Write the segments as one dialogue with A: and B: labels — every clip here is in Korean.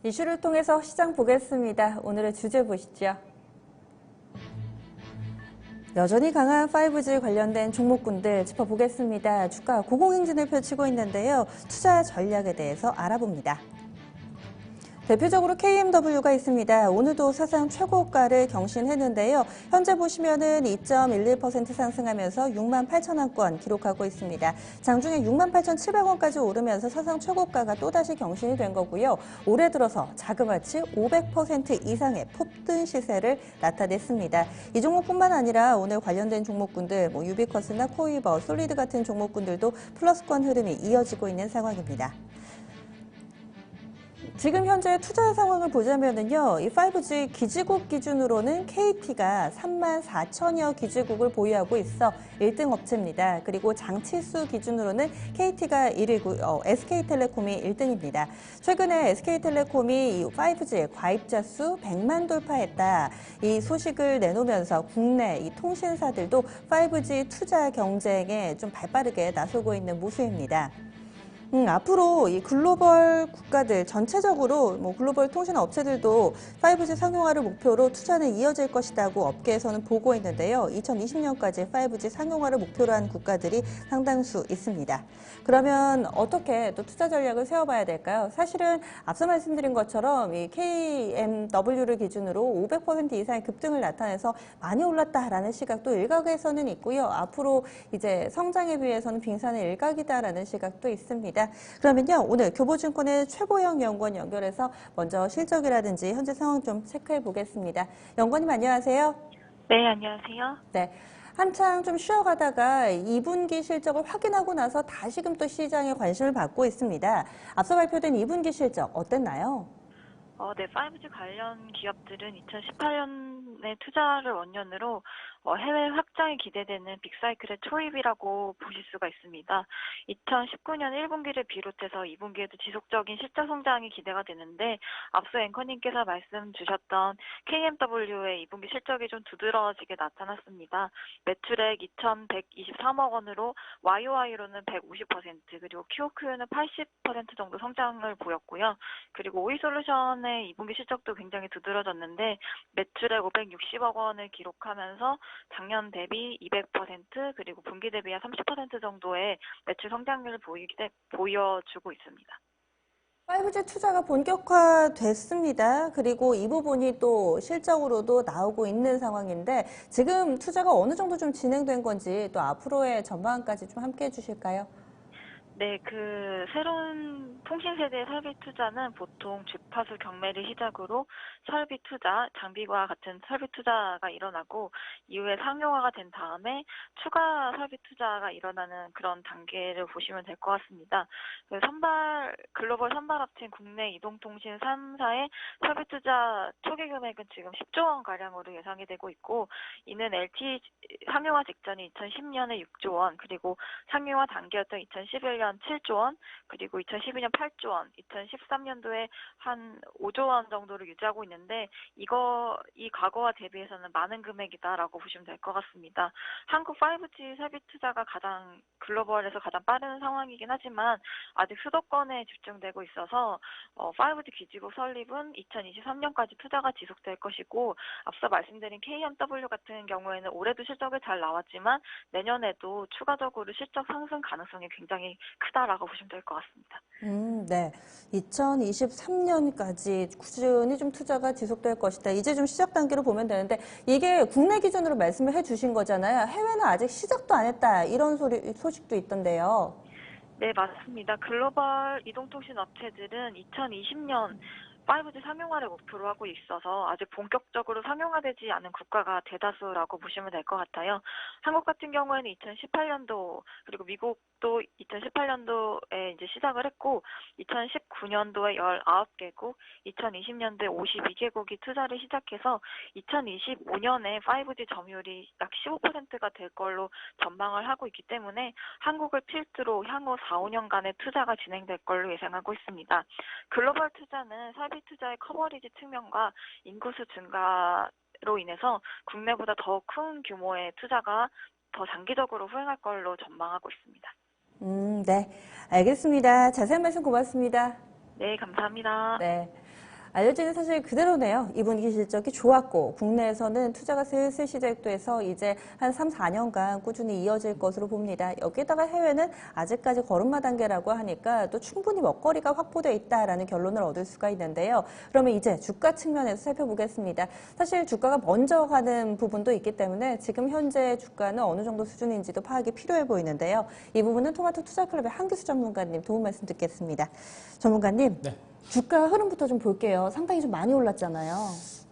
A: 이슈를 통해서 시장 보겠습니다. 오늘의 주제 보시죠. 여전히 강한 5G 관련된 종목군들 짚어보겠습니다. 주가 고공행진을 펼치고 있는데요. 투자 전략에 대해서 알아봅니다. 대표적으로 KMW가 있습니다. 오늘도 사상 최고가를 경신했는데요. 현재 보시면은 2.11% 상승하면서 68,000원권 기록하고 있습니다. 장중에 68,700원까지 오르면서 사상 최고가가 또다시 경신이 된 거고요. 올해 들어서 자그마치 500% 이상의 폭등 시세를 나타냈습니다. 이 종목뿐만 아니라 오늘 관련된 종목군들 유비쿼스나 코이버, 솔리드 같은 종목군들도 플러스권 흐름이 이어지고 있는 상황입니다. 지금 현재 투자 상황을 보자면은요, 이 5G 기지국 기준으로는 KT가 34,000여 기지국을 보유하고 있어 1등 업체입니다. 그리고 장치수 기준으로는 KT가 1위고 SK텔레콤이 1등입니다. 최근에 SK텔레콤이 이 5G 가입자 수 100만 돌파했다. 이 소식을 내놓으면서 국내 이 통신사들도 5G 투자 경쟁에 좀 발빠르게 나서고 있는 모습입니다. 앞으로 이 글로벌 국가들 전체적으로 글로벌 통신 업체들도 5G 상용화를 목표로 투자는 이어질 것이라고 업계에서는 보고 있는데요. 2020년까지 5G 상용화를 목표로 한 국가들이 상당수 있습니다. 그러면 어떻게 또 투자 전략을 세워봐야 될까요? 사실은 앞서 말씀드린 것처럼 이 KMW를 기준으로 500% 이상의 급등을 나타내서 많이 올랐다라는 시각도 일각에서는 있고요. 앞으로 이제 성장에 비해서는 빙산의 일각이다라는 시각도 있습니다. 그러면요, 오늘 교보증권의 최보영 연구원 연결해서 먼저 실적이라든지 현재 상황 좀 체크해 보겠습니다. 연구원님 안녕하세요.
B: 네, 안녕하세요.
A: 네. 한창 좀 쉬어가다가 2분기 실적을 확인하고 나서 다시금 또 시장에 관심을 받고 있습니다. 앞서 발표된 2분기 실적 어땠나요?
B: 네, 5G 관련 기업들은 2018년에 투자를 원년으로 해외 확장이 기대되는 빅사이클의 초입이라고 보실 수가 있습니다. 2019년 1분기를 비롯해서 2분기에도 지속적인 실적 성장이 기대가 되는데 앞서 앵커님께서 말씀 주셨던 KMW의 2분기 실적이 좀 두드러지게 나타났습니다. 매출액 2,123억 원으로 YOY로는 150% 그리고 QOQ는 80% 정도 성장을 보였고요. 그리고 오이솔루션의 2분기 실적도 굉장히 두드러졌는데 매출액 560억 원을 기록하면서 작년 대비 200% 그리고 분기 대비 한 30% 정도의 매출 성장률을 보여주고 있습니다.
A: 5G 투자가 본격화됐습니다. 그리고 이 부분이 또 실적으로도 나오고 있는 상황인데 지금 투자가 어느 정도 좀 진행된 건지 또 앞으로의 전망까지 좀 함께 해주실까요?
B: 네, 새로운 통신세대 설비 투자는 보통 주파수 경매를 시작으로 설비 투자, 장비와 같은 설비 투자가 일어나고 이후에 상용화가 된 다음에 추가 설비 투자가 일어나는 그런 단계를 보시면 될 것 같습니다. 글로벌 선발업체인 국내 이동통신 3사의 설비 투자 초기 금액은 지금 10조 원 가량으로 예상이 되고 있고 이는 LTE 상용화 직전인 2010년에 6조 원, 그리고 상용화 단계였던 2011년 7조 원, 그리고 2012년 8조 원, 2013년도에 한 5조 원 정도를 유지하고 있는데 이 과거와 대비해서는 많은 금액이다라고 보시면 될 것 같습니다. 한국 5G 설비 투자가 글로벌에서 가장 빠른 상황이긴 하지만 아직 수도권에 집중되고 있어서 5G 기지국 설립은 2023년까지 투자가 지속될 것이고 앞서 말씀드린 KMW 같은 경우에는 올해도 실적이 잘 나왔지만 내년에도 추가적으로 실적 상승 가능성이 굉장히 크다라고 보시면 될 것 같습니다.
A: 네. 2023년까지 꾸준히 좀 투자가 지속될 것이다. 이제 좀 시작 단계로 보면 되는데 이게 국내 기준으로 말씀을 해주신 거잖아요. 해외는 아직 시작도 안 했다. 이런 소식도 있던데요.
B: 네, 맞습니다. 글로벌 이동통신 업체들은 2020년 5G 상용화를 목표로 하고 있어서 아직 본격적으로 상용화되지 않은 국가가 대다수라고 보시면 될 것 같아요. 한국 같은 경우에는 2018년도 그리고 미국도 2018년도에 이제 시작을 했고 2019년도에 19개국, 2020년도에 52개국이 투자를 시작해서 2025년에 5G 점유율이 약 15%가 될 걸로 전망을 하고 있기 때문에 한국을 필두로 향후 4, 5년간의 투자가 진행될 걸로 예상하고 있습니다. 글로벌 투자는 설비 투자의 커버리지 측면과 인구수 증가로 인해서 국내보다 더 큰 규모의 투자가 더 장기적으로 후행할 걸로 전망하고 있습니다.
A: 네. 알겠습니다. 자세한 말씀 고맙습니다.
B: 네, 감사합니다.
A: 네. 알려지는 사실 그대로네요. 2분기 실적이 좋았고 국내에서는 투자가 슬슬 시작돼서 이제 한 3, 4년간 꾸준히 이어질 것으로 봅니다. 여기에다가 해외는 아직까지 걸음마 단계라고 하니까 또 충분히 먹거리가 확보되어 있다라는 결론을 얻을 수가 있는데요. 그러면 이제 주가 측면에서 살펴보겠습니다. 사실 주가가 먼저 가는 부분도 있기 때문에 지금 현재 주가는 어느 정도 수준인지도 파악이 필요해 보이는데요. 이 부분은 토마토 투자클럽의 한규수 전문가님 도움 말씀 듣겠습니다. 전문가님.
C: 네.
A: 주가 흐름부터 좀 볼게요. 상당히 좀 많이 올랐잖아요.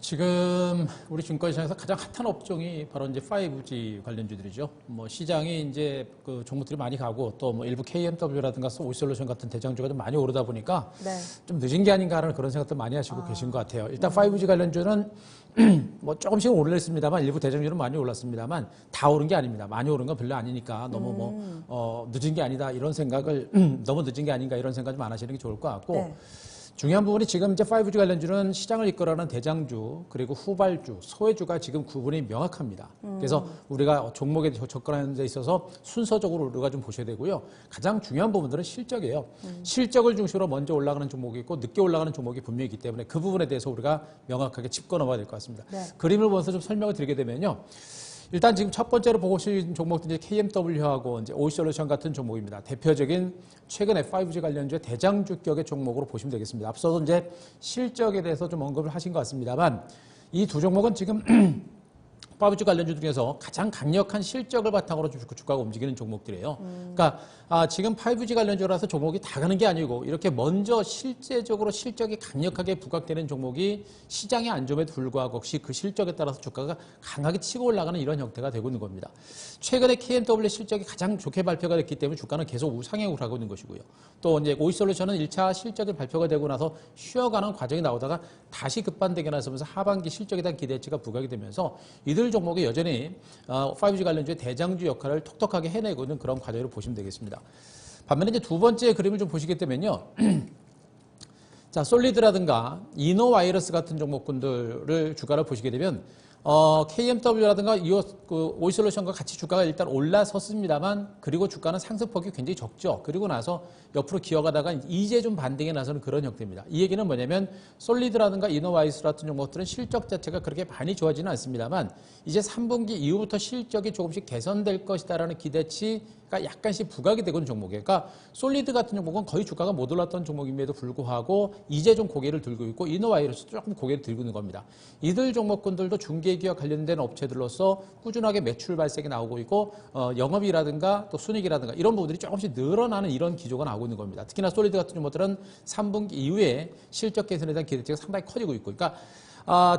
C: 지금 우리 증권시장에서 가장 핫한 업종이 바로 이제 5G 관련주들이죠. 뭐 시장이 이제 그 종목들이 많이 가고 또 뭐 일부 KMW라든가 오이솔루션 같은 대장주가 좀 많이 오르다 보니까
A: 네.
C: 좀 늦은 게 아닌가라는 그런 생각도 많이 하시고 계신 것 같아요. 일단 5G 관련주는 뭐 조금씩 오르겠습니다만 일부 대장주는 많이 올랐습니다만 다 오른 게 아닙니다. 많이 오른 건 별로 아니니까 너무 늦은 게 아니다 이런 생각을 너무 늦은 게 아닌가 이런 생각 좀 안 하시는 게 좋을 것 같고.
A: 네.
C: 중요한 부분이 지금 이제 5G 관련주는 시장을 이끌어가는 대장주 그리고 후발주, 소외주가 지금 구분이 명확합니다. 그래서 우리가 종목에 접근하는 데 있어서 순서적으로 우리가 좀 보셔야 되고요. 가장 중요한 부분들은 실적이에요. 실적을 중심으로 먼저 올라가는 종목이 있고 늦게 올라가는 종목이 분명히 있기 때문에 그 부분에 대해서 우리가 명확하게 짚고 넘어야 될 것 같습니다.
A: 네.
C: 그림을 보면서 좀 설명을 드리게 되면요. 일단 지금 첫 번째로 보고 싶은 종목들이 KMW하고 이제 오이솔루션 같은 종목입니다. 대표적인 최근에 5G 관련주의 대장주격의 종목으로 보시면 되겠습니다. 앞서도 이제 실적에 대해서 좀 언급을 하신 것 같습니다만 이 두 종목은 지금 5G 관련주 중에서 가장 강력한 실적을 바탕으로 주가가 움직이는 종목들이에요. 그러니까 지금 5G 관련주라서 종목이 다 가는 게 아니고 이렇게 먼저 실제적으로 실적이 강력하게 부각되는 종목이 시장의 안 좋음에도 불구하고 혹시 그 실적에 따라서 주가가 강하게 치고 올라가는 이런 형태가 되고 있는 겁니다. 최근에 KMW 실적이 가장 좋게 발표가 됐기 때문에 주가는 계속 우상향을 하고 있는 것이고요. 또 이제 오이솔루션은 1차 실적이 발표가 되고 나서 쉬어가는 과정이 나오다가 다시 급반등이 나서면서 하반기 실적에 대한 기대치가 부각이 되면서 이들 종목이 여전히 5G 관련주의 대장주 역할을 톡톡하게 해내고 있는 그런 과정으로 보시면 되겠습니다. 반면에 이제 두 번째 그림을 좀 보시게 되면요. 자, 솔리드라든가 이노바이러스 같은 종목군들을 주가를 보시게 되면 KMW라든가 오이솔루션과 같이 주가가 일단 올라섰습니다만 그리고 주가는 상승폭이 굉장히 적죠. 그리고 나서 옆으로 기어가다가 이제 좀 반등에 나서는 그런 형태입니다. 이 얘기는 뭐냐면 솔리드라든가 이노바이러스 같은 종목들은 실적 자체가 그렇게 많이 좋아지는 않습니다만 이제 3분기 이후부터 실적이 조금씩 개선될 것이다라는 기대치가 약간씩 부각이 되고 있는 종목이에요. 그러니까 솔리드 같은 종목은 거의 주가가 못 올랐던 종목임에도 불구하고 이제 좀 고개를 들고 있고 이노바이러스도 조금 고개를 들고 있는 겁니다. 이들 종목군들도 중개기업 관련된 업체들로서 꾸준하게 매출 발생이 나오고 있고 영업이라든가 또 순이익이라든가 이런 부분들이 조금씩 늘어나는 이런 기조가 나오고 있는 겁니다. 특히나 솔리드 같은 종목들은 3분기 이후에 실적 개선에 대한 기대치가 상당히 커지고 있고 그러니까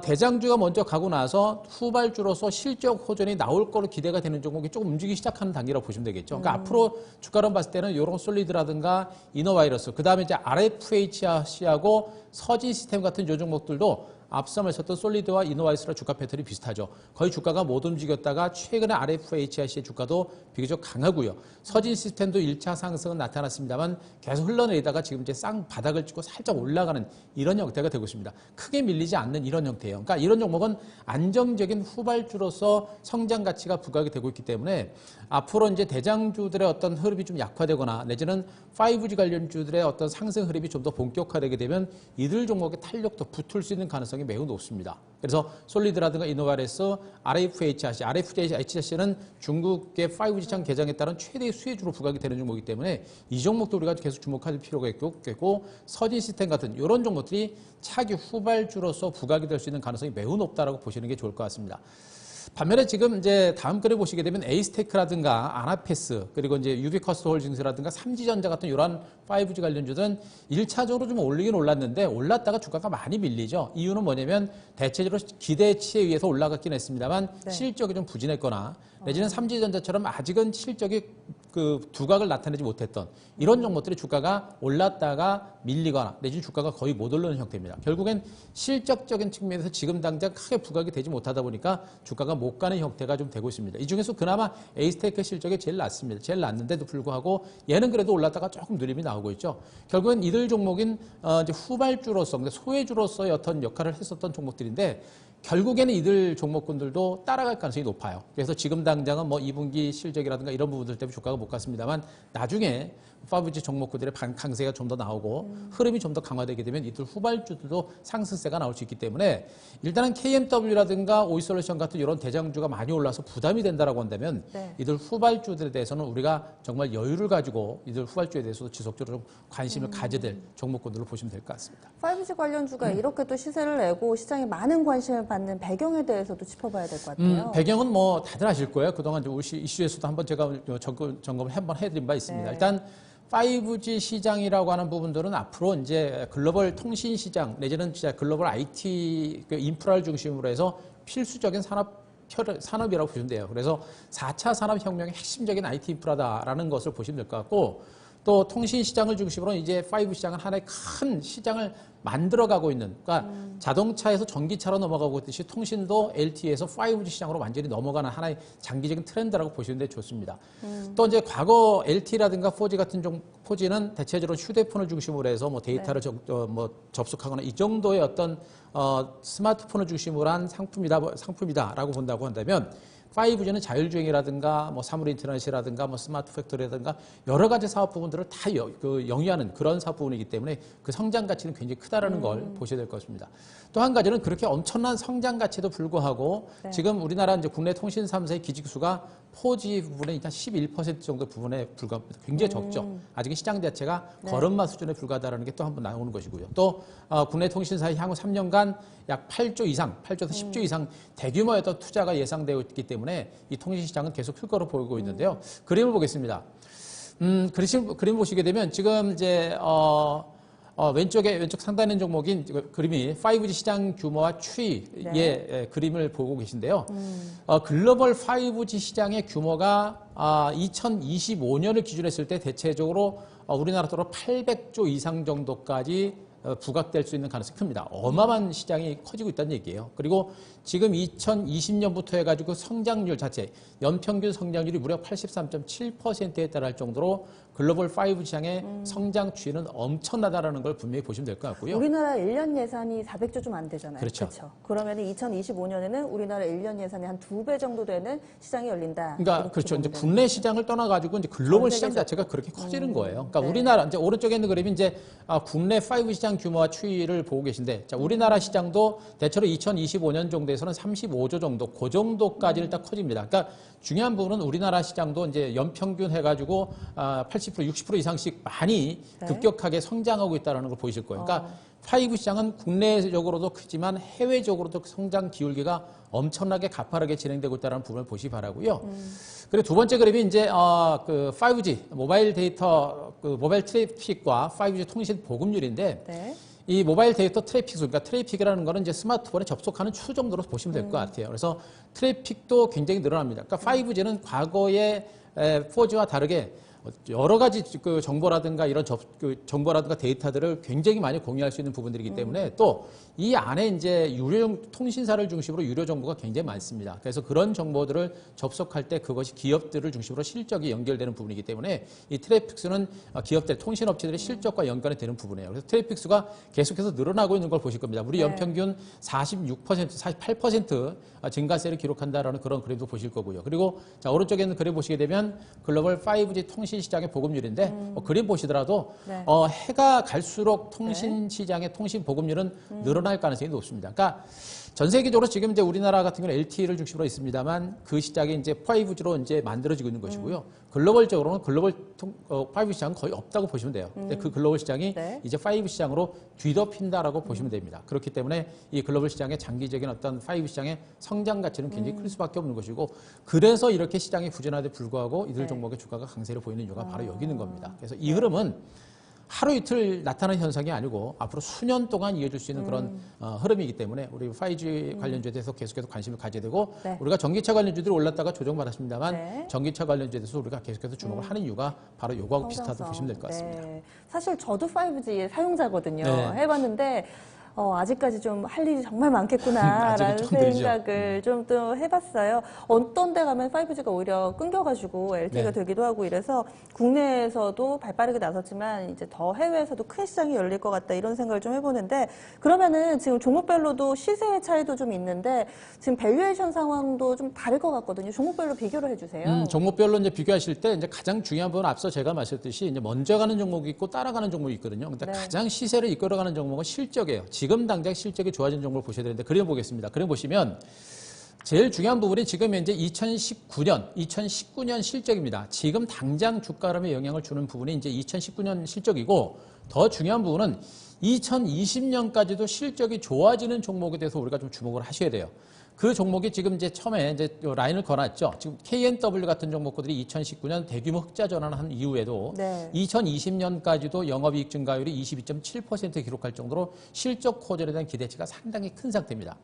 C: 대장주가 먼저 가고 나서 후발주로서 실적 호전이 나올 거로 기대가 되는 종목이 조금 움직이기 시작하는 단계라고 보시면 되겠죠. 그러니까 앞으로 주가론 봤을 때는 이런 솔리드라든가 이노바이러스, 그 다음에 이제 RFHC하고 서진 시스템 같은 요 종목들도 앞서 말했었던 솔리드와 이노바이러스랑 주가 패턴이 비슷하죠. 거의 주가가 못 움직였다가 최근에 RFHC의 주가도 비교적 강하고요. 서진 시스템도 1차 상승은 나타났습니다만 계속 흘러내리다가 지금 이제 바닥을 찍고 살짝 올라가는 이런 형태가 되고 있습니다. 크게 밀리지 않는 이런 형태예요. 그러니까 이런 종목은 안정적인 후발주로서 성장 가치가 부각이 되고 있기 때문에 앞으로 이제 대장주들의 어떤 흐름이 좀 약화되거나 내지는 5G 관련주들의 어떤 상승 흐름이 좀 더 본격화되게 되면 이들 종목의 탄력도 붙을 수 있는 가능성이 매우 높습니다. 그래서 솔리드라든가 이노바이러스, RFHC는 중국의 5G 시장 개장에 따른 최대의 수혜주로 부각이 되는 종목이기 때문에 이 종목도 우리가 계속 주목할 필요가 있겠고 서진 시스템 같은 이런 종목들이 차기 후발주로서 부각이 될 수 있는 가능성이 매우 높다라고 보시는 게 좋을 것 같습니다. 반면에 지금 이제 다음 글을 보시게 되면 에이스테크라든가 아나페스 그리고 이제 유비커스트 홀딩스라든가 삼지전자 같은 이러한 5G 관련주들은 1차적으로 좀 올리긴 올랐는데 올랐다가 주가가 많이 밀리죠. 이유는 뭐냐면 대체적으로 기대치에 의해서 올라갔긴 했습니다만 실적이 좀 부진했거나 내지는 삼지전자처럼 아직은 실적이 그 두각을 나타내지 못했던 이런 종목들의 주가가 올랐다가 밀리거나 내지는 주가가 거의 못 오르는 형태입니다. 결국엔 실적적인 측면에서 지금 당장 크게 부각이 되지 못하다 보니까 주가가 못 가는 형태가 좀 되고 있습니다. 이 중에서 그나마 에이스테이크 실적이 제일 낮습니다. 제일 낮는데도 불구하고 얘는 그래도 올랐다가 조금 누림이 나오고 있죠. 결국엔 이들 종목인 이제 후발주로서 소외주로서의 어떤 역할을 했었던 종목들인데 결국에는 이들 종목군들도 따라갈 가능성이 높아요. 그래서 지금 당장은 뭐 2분기 실적이라든가 이런 부분들 때문에 주가가 못 갔습니다만 나중에 5G 종목군들의 강세가 좀 더 나오고 흐름이 좀 더 강화되게 되면 이들 후발주들도 상승세가 나올 수 있기 때문에 일단은 KMW라든가 오이솔루션 같은 이런 대장주가 많이 올라서 부담이 된다라고 한다면
A: 네.
C: 이들 후발주들에 대해서는 우리가 정말 여유를 가지고 이들 후발주에 대해서도 지속적으로 좀 관심을 가져야 될 종목군들로 보시면 될 것 같습니다.
A: 5G 관련주가 이렇게 또 시세를 내고 시장에 많은 관심을 받는 배경에 대해서도 짚어봐야 될 것 같아요.
C: 배경은 뭐 다들 아실 거예요. 그동안 이슈에서도 한번 제가 점검을 한번 해드린 바 있습니다.
A: 네.
C: 일단 5G 시장이라고 하는 부분들은 앞으로 이제 글로벌 통신 시장 내지는 진짜 글로벌 IT 인프라를 중심으로 해서 필수적인 산업이라고 보시면 돼요. 그래서 4차 산업혁명의 핵심적인 IT 인프라다라는 것을 보시면 될 것 같고 또 통신 시장을 중심으로 이제 5G 시장은 하나의 큰 시장을 만들어가고 있는, 그러니까 자동차에서 전기차로 넘어가고 있듯이 통신도 LTE에서 5G 시장으로 완전히 넘어가는 하나의 장기적인 트렌드라고 보시는 데 좋습니다. 또 이제 과거 LTE라든가 4G 같은 4G는 대체적으로 휴대폰을 중심으로 해서 뭐 데이터를 접속하거나 이 정도의 어떤 스마트폰을 중심으로 한 상품이다라고 본다고 한다면 5G는 자율주행이라든가 뭐 사물 인터넷이라든가 뭐 스마트 팩토리라든가 여러 가지 사업 부분들을 다 영위하는 그런 사업 부분이기 때문에 그 성장 가치는 굉장히 크다라는 걸 보셔야 될 것입니다. 또 한 가지는 그렇게 엄청난 성장 가치도 불구하고
A: 네.
C: 지금 우리나라 이제 국내 통신 3사의 기지수가 4G 부분에 일단 11% 정도 부분에 불과합니다. 굉장히 적죠. 아직은 시장 자체가
A: 네.
C: 걸음마 수준에 불과하다는 게 또 한 번 나오는 것이고요. 또 국내 통신사의 향후 3년간 약 8조 이상, 8조에서 10조 이상 대규모의 어떤 투자가 예상되어 있기 때문에 이 통신 시장은 계속 클 거로 보이고 있는데요. 그림을 보겠습니다. 그림 보시게 되면 지금 이제 왼쪽 상단에 있는 종목인 그림이 5G 시장 규모와 추이의
A: 네.
C: 그림을 보고 계신데요. 글로벌 5G 시장의 규모가 2025년을 기준으로 했을 때 대체적으로 우리나라 돈으로 800조 이상 정도까지 부각될 수 있는 가능성이 큽니다. 어마어마한 시장이 커지고 있다는 얘기예요. 그리고 지금 2020년부터 해가지고 성장률 자체, 연평균 성장률이 무려 83.7%에 달할 정도로 글로벌 5G 시장의 성장 추이는 엄청나다라는 걸 분명히 보시면 될 것 같고요.
A: 우리나라 1년 예산이 400조 좀 안 되잖아요.
C: 그렇죠.
A: 그러면 2025년에는 우리나라 1년 예산이 한 2배 정도 되는 시장이 열린다.
C: 그러니까 그렇죠. 이제 국내 시장을 떠나가지고 이제 글로벌
A: 전
C: 시장
A: 세계적.
C: 자체가 그렇게 커지는 거예요. 그러니까
A: 네.
C: 우리나라 이제 오른쪽에 있는 그림이 이제 국내 5G 시장 규모와 추이를 보고 계신데, 자, 우리나라 시장도 대체로 2025년 정도에서는 35조 정도, 그 정도까지 일단 커집니다. 그러니까 중요한 부분은 우리나라 시장도 이제 연평균 해가지고 80%, 60% 이상씩 많이
A: 네.
C: 급격하게 성장하고 있다는 걸 보이실 거예요. 그러니까 5G 시장은 국내적으로도 크지만 해외적으로도 성장 기울기가 엄청나게 가파르게 진행되고 있다는 부분을 보시기 바라고요. 그리고 두 번째 그림이 이제 그 5G 모바일 데이터 모바일 트래픽과 5G 통신 보급률인데
A: 네.
C: 이 모바일 데이터 트래픽 수, 그러니까 트래픽이라는 거는 이제 스마트폰에 접속하는 추 정도로 보시면 될 것 같아요. 그래서 트래픽도 굉장히 늘어납니다. 그러니까 5G는 과거의 4G와 다르게 여러 가지 그 정보라든가 이런 정보라든가 데이터들을 굉장히 많이 공유할 수 있는 부분들이기 때문에 또 이 안에 이제 유료 통신사를 중심으로 유료 정보가 굉장히 많습니다. 그래서 그런 정보들을 접속할 때 그것이 기업들을 중심으로 실적이 연결되는 부분이기 때문에 이 트래픽 수는 기업들, 통신업체들의 실적과 연관이 되는 부분이에요. 그래서 트래픽 수가 계속해서 늘어나고 있는 걸 보실 겁니다. 우리
A: 네.
C: 연평균 46%, 48% 증가세를 기록한다라는 그런 그림도 보실 거고요. 그리고 자, 오른쪽에 있는 그림 보시게 되면 글로벌 5G 통신 시장의 보급률인데 그림 보시더라도
A: 네.
C: 해가 갈수록 통신 시장의 통신 보급률은 늘어날 가능성이 높습니다. 그러니까 전 세계적으로 지금 이제 우리나라 같은 경우는 LTE를 중심으로 있습니다만 그 시장이 이제 5G로 이제 만들어지고 있는 것이고요. 글로벌적으로는 글로벌 5G 시장은 거의 없다고 보시면 돼요. 근데 그 글로벌 시장이
A: 네.
C: 이제 5G 시장으로 뒤덮인다라고 보시면 됩니다. 그렇기 때문에 이 글로벌 시장의 장기적인 어떤 5G 시장의 성장 가치는 굉장히 클 수밖에 없는 것이고 그래서 이렇게 시장이 부진하되 불구하고 이들
A: 네.
C: 종목의 주가가 강세를 보이는 이유가 바로 여기 있는 겁니다. 그래서 이 흐름은 하루 이틀 나타나는 현상이 아니고 앞으로 수년 동안 이어질 수 있는 그런 흐름이기 때문에 우리 5G 관련주에 대해서 계속해서 관심을 가져야 되고
A: 네.
C: 우리가 전기차 관련주들이 올랐다가 조정받았습니다만
A: 네.
C: 전기차 관련주에 대해서 우리가 계속해서 주목을 하는 이유가 바로 요거하고 비슷하다고
A: 성장성.
C: 보시면 될 것 같습니다.
A: 네. 사실 저도 5G 사용자거든요.
C: 네.
A: 해봤는데 아직까지 좀 할 일이 정말 많겠구나라는
C: 아직은 좀 느리죠.
A: 생각을 좀 또 해봤어요. 어떤 데 가면 5G가 오히려 끊겨가지고 LTE가
C: 네.
A: 되기도 하고 이래서 국내에서도 발빠르게 나섰지만 이제 더 해외에서도 큰 시장이 열릴 것 같다 이런 생각을 좀 해보는데 그러면은 지금 종목별로도 시세의 차이도 좀 있는데 지금 밸류에이션 상황도 좀 다를 것 같거든요. 종목별로 비교를 해주세요.
C: 종목별로 이제 비교하실 때 이제 가장 중요한 부분은 앞서 제가 말씀드렸듯이 이제 먼저 가는 종목이 있고 따라가는 종목이 있거든요. 근데
A: 네.
C: 가장 시세를 이끌어가는 종목은 실적이에요. 지금 당장 실적이 좋아진 종목을 보셔야 되는데 그림 보겠습니다. 그림 보시면 제일 중요한 부분이 지금 현재 2019년 실적입니다. 지금 당장 주가 흐름에 영향을 주는 부분이 이제 2019년 실적이고 더 중요한 부분은 2020년까지도 실적이 좋아지는 종목에 대해서 우리가 좀 주목을 하셔야 돼요. 그 종목이 지금 이제 처음에 이제 라인을 걸었죠. 지금 KNW 같은 종목들이 2019년 대규모 흑자 전환을 한 이후에도
A: 네.
C: 2020년까지도 영업이익 증가율이 22.7% 기록할 정도로 실적 호전에 대한 기대치가 상당히 큰 상태입니다.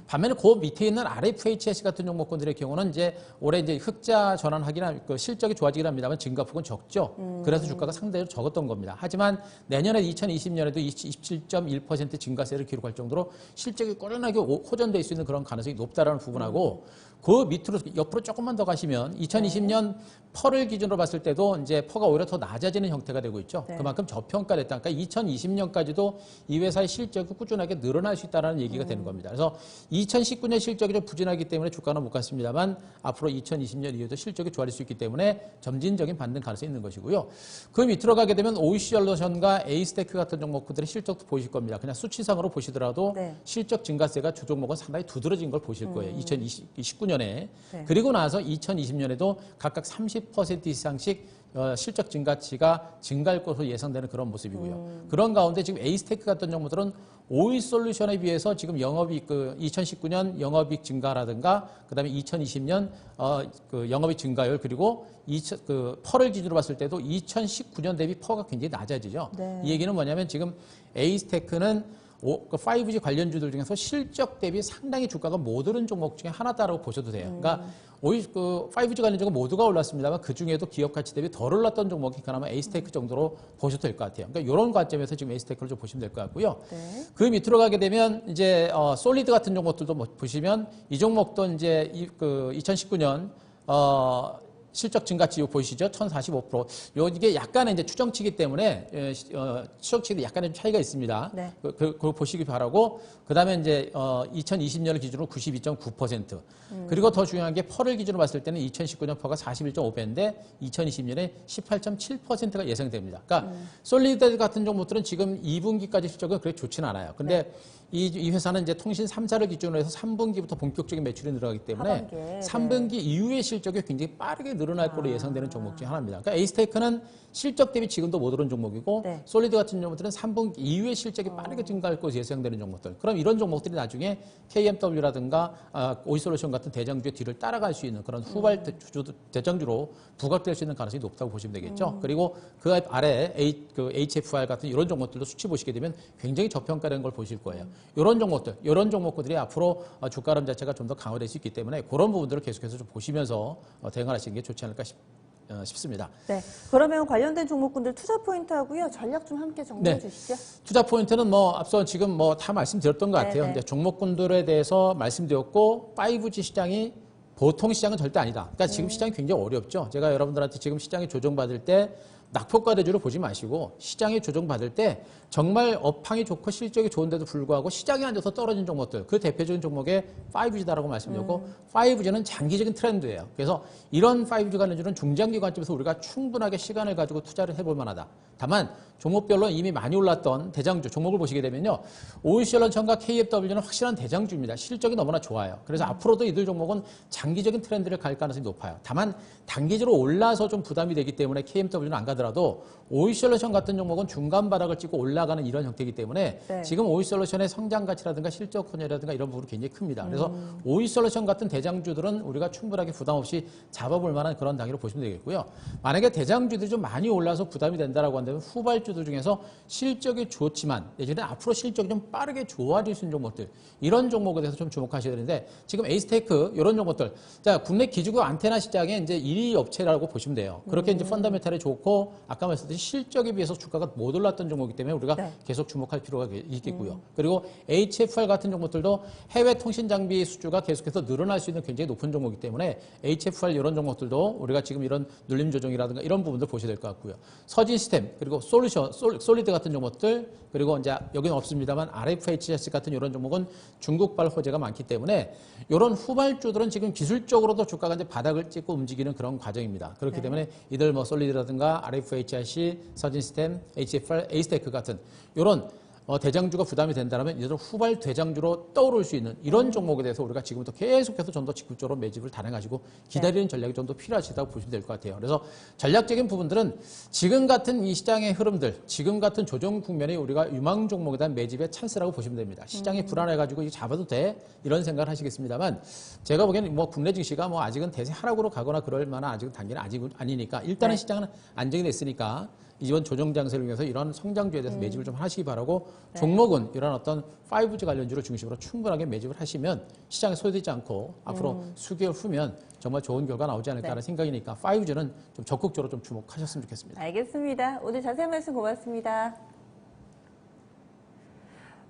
C: 반면에 그 밑에 있는 RFHS 같은 종목군들의 경우는 이제 올해 이제 흑자 전환하기나 그 실적이 좋아지긴 합니다만 증가폭은 적죠. 그래서 주가가 상대적으로 적었던 겁니다. 하지만 내년에 2020년에도 27.1% 증가세를 기록할 정도로 실적이 꾸준하게 호전될 수 있는 그런 가능성이 높다라는 부분하고 그 밑으로 옆으로 조금만 더 가시면 2020년 펄을 기준으로 봤을 때도 이제 펄가 오히려 더 낮아지는 형태가 되고 있죠.
A: 네.
C: 그만큼 저평가됐다. 그러니까 2020년까지도 이 회사의 실적이 꾸준하게 늘어날 수 있다는 얘기가 되는 겁니다. 그래서 2019년 실적이 좀 부진하기 때문에 주가는 못 갔습니다만 앞으로 2020년 이후에도 실적이 좋아질 수 있기 때문에 점진적인 반등 가능성이 있는 것이고요. 그 밑으로 가게 되면 OEC솔루션과 에이스테크 같은 종목들의 실적도 보실 겁니다. 그냥 수치상으로 보시더라도
A: 네.
C: 실적 증가세가 주 종목은 상당히 두드러진 걸 보실 거예요. 2019년에.
A: 네.
C: 그리고 나서 2020년에도 각각 30% 이상씩 실적 증가치가 증가할 것으로 예상되는 그런 모습이고요. 그런 가운데 지금 에이스테크 같은 종목들은 오일솔루션에 비해서 지금 영업이익 2019년 영업이익 증가라든가 그다음에 2020년 그 영업이익 증가율 그리고 펄을 기준으로 봤을 때도 2019년 대비 펄가 굉장히 낮아지죠.
A: 네.
C: 이 얘기는 뭐냐면 지금 에이스테크는 5G 관련주들 중에서 실적 대비 상당히 주가가 못 오른 종목 중에 하나다라고 보셔도 돼요. 그러니까 5G 관련주가 모두가 올랐습니다만 그 중에도 기업 가치 대비 덜 올랐던 종목이 그나마 에이스테크 정도로 보셔도 될 것 같아요. 그러니까 이런 관점에서 지금 에이스테크를 좀 보시면 될 것 같고요.
A: 네.
C: 그 밑으로 가게 되면 이제 솔리드 같은 종목들도 보시면 이 종목도 이제 2019년 실적 증가치 보이시죠? 1045%. 이게 약간의 이제 추정치기 때문에 추정치기도 약간의 차이가 있습니다.
A: 네.
C: 그거 보시기 바라고 그다음에 이제 2020년을 기준으로 92.9%. 그리고 더 중요한 게 펄을 기준으로 봤을 때는 2019년 펄가 41.5배인데 2020년에 18.7%가 예상됩니다. 그러니까 솔리드 같은 종목들은 지금 2분기까지 실적은 그렇게 좋지는 않아요. 근데 이 회사는 이제 통신 3사를 기준으로 해서 3분기부터 본격적인 매출이 늘어나기 때문에
A: 하반기에,
C: 3분기 이후의 실적이 굉장히 빠르게 늘어날 거로 예상되는 종목 중 하나입니다. 그러니까 에이스테이크는 실적 대비 지금도 못 오른 종목이고
A: 네.
C: 솔리드 같은 종목들은 3분기 이후의 실적이 빠르게 증가할 것으로 예상되는 종목들. 그럼 이런 종목들이 나중에 KMW라든가 오이솔루션 같은 대장주의 뒤를 따라갈 수 있는 그런 후발 대장주로 부각될 수 있는 가능성이 높다고 보시면 되겠죠. 그리고 그 아래 HFR 같은 이런 종목들도 수치 보시게 되면 굉장히 저평가된 걸 보실 거예요. 이런 종목들이 앞으로 주가 흐름 자체가 좀 더 강화될 수 있기 때문에 그런 부분들을 계속해서 좀 보시면서 대응하시는 게 좋지 않을까 싶습니다.
A: 네. 그러면 관련된 종목군들 투자 포인트 하고요. 전략 좀 함께 정리해
C: 네.
A: 주시죠.
C: 투자 포인트는 앞서 지금 다 말씀드렸던 것 같아요.
A: 네네.
C: 근데 종목군들에 대해서 말씀드렸고 5G 시장이 보통 시장은 절대 아니다. 그러니까 지금 시장이 굉장히 어렵죠. 제가 여러분들한테 지금 시장이 조정받을 때 낙폭과 대주를 보지 마시고 시장이 조정받을 때 정말 업황이 좋고 실적이 좋은데도 불구하고 시장에 앉아서 떨어진 종목들 그 대표적인 종목에 5G다라고 말씀드렸고 5G는 장기적인 트렌드예요. 그래서 이런 5G 관련주는 중장기 관점에서 우리가 충분하게 시간을 가지고 투자를 해볼 만하다. 다만 종목별로 이미 많이 올랐던 대장주 종목을 보시게 되면요. 오이셜런천과 KFW는 확실한 대장주입니다. 실적이 너무나 좋아요. 그래서 앞으로도 이들 종목은 장기적인 트렌드를 갈 가능성이 높아요. 다만 단기적으로 올라서 좀 부담이 되기 때문에 KMW는 안 가더라도 오이셜런천 같은 종목은 중간 바닥을 찍고 올라가는 이런 형태이기 때문에
A: 네.
C: 지금 오이솔루션의 성장 가치라든가 실적 혼혈이라든가 이런 부분이 굉장히 큽니다. 그래서 오이솔루션 같은 대장주들은 우리가 충분하게 부담 없이 잡아볼 만한 그런 단계로 보시면 되겠고요. 만약에 대장주들이 좀 많이 올라서 부담이 된다라고 한다면 후발주들 중에서 실적이 좋지만 예전에 앞으로 실적이 좀 빠르게 좋아질 수 있는 종목들 이런 종목에 대해서 좀 주목하셔야 되는데 지금 에이스테이크 이런 종목들 자 국내 기지국 안테나 시장에 이제 1위 업체라고 보시면 돼요. 그렇게 이제 펀더멘탈이 좋고 또 아까 말씀드린 실적에 비해서 주가가 못 올랐던 종목이기 때문에 우리가
A: 네.
C: 계속 주목할 필요가 있겠고요. 그리고 HFR 같은 종목들도 해외 통신 장비 수주가 계속해서 늘어날 수 있는 굉장히 높은 종목이기 때문에 HFR 이런 종목들도 우리가 지금 이런 눌림 조정이라든가 이런 부분들 보셔야 될 것 같고요. 서진 시스템 그리고 솔리드 같은 종목들 그리고 이제 여기는 없습니다만 RFHS 같은 이런 종목은 중국발 호재가 많기 때문에 이런 후발주들은 지금 기술적으로도 주가가 이제 바닥을 찍고 움직이는 그런 과정입니다. 그렇기
A: 네.
C: 때문에 이들 뭐 솔리드라든가 RFHC, 서진 시스템, HFR, 에이스테크 같은 이런 대장주가 부담이 된다면 이들 후발 대장주로 떠오를 수 있는 이런 종목에 대해서 우리가 지금부터 계속해서 좀 더 적극적으로 매집을 단행하시고 기다리는 전략이 좀 더 필요하시다고 보시면 될 것 같아요. 그래서 전략적인 부분들은 지금 같은 이 시장의 흐름들, 지금 같은 조정 국면에 우리가 유망 종목에 대한 매집의 찬스라고 보시면 됩니다. 시장이 불안해가지고 이거 잡아도 돼? 이런 생각을 하시겠습니다만 제가 보기에는 뭐 국내 증시가 뭐 아직은 대세 하락으로 가거나 그럴 만한 아직은 단계는 아직은 아니니까 일단은
A: 네.
C: 시장은 안정이 됐으니까 이번 조정 장세를 위해서 이런 성장주에 대해서 매집을 좀 하시기 바라고 종목은 이런 어떤 5G 관련주를 중심으로 충분하게 매집을 하시면 시장에 소외되지 않고 앞으로 수개월 후면 정말 좋은 결과 나오지 않을까라는 생각이니까 5G는 좀 적극적으로 좀 주목하셨으면 좋겠습니다.
A: 알겠습니다. 오늘 자세한 말씀 고맙습니다.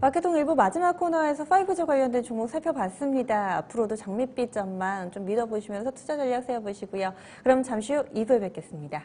A: 마케통 일부 마지막 코너에서 5G 관련된 종목 살펴봤습니다. 앞으로도 장밋빛 전망 좀 믿어보시면서 투자 전략 세워보시고요. 그럼 잠시 후 2부에 뵙겠습니다.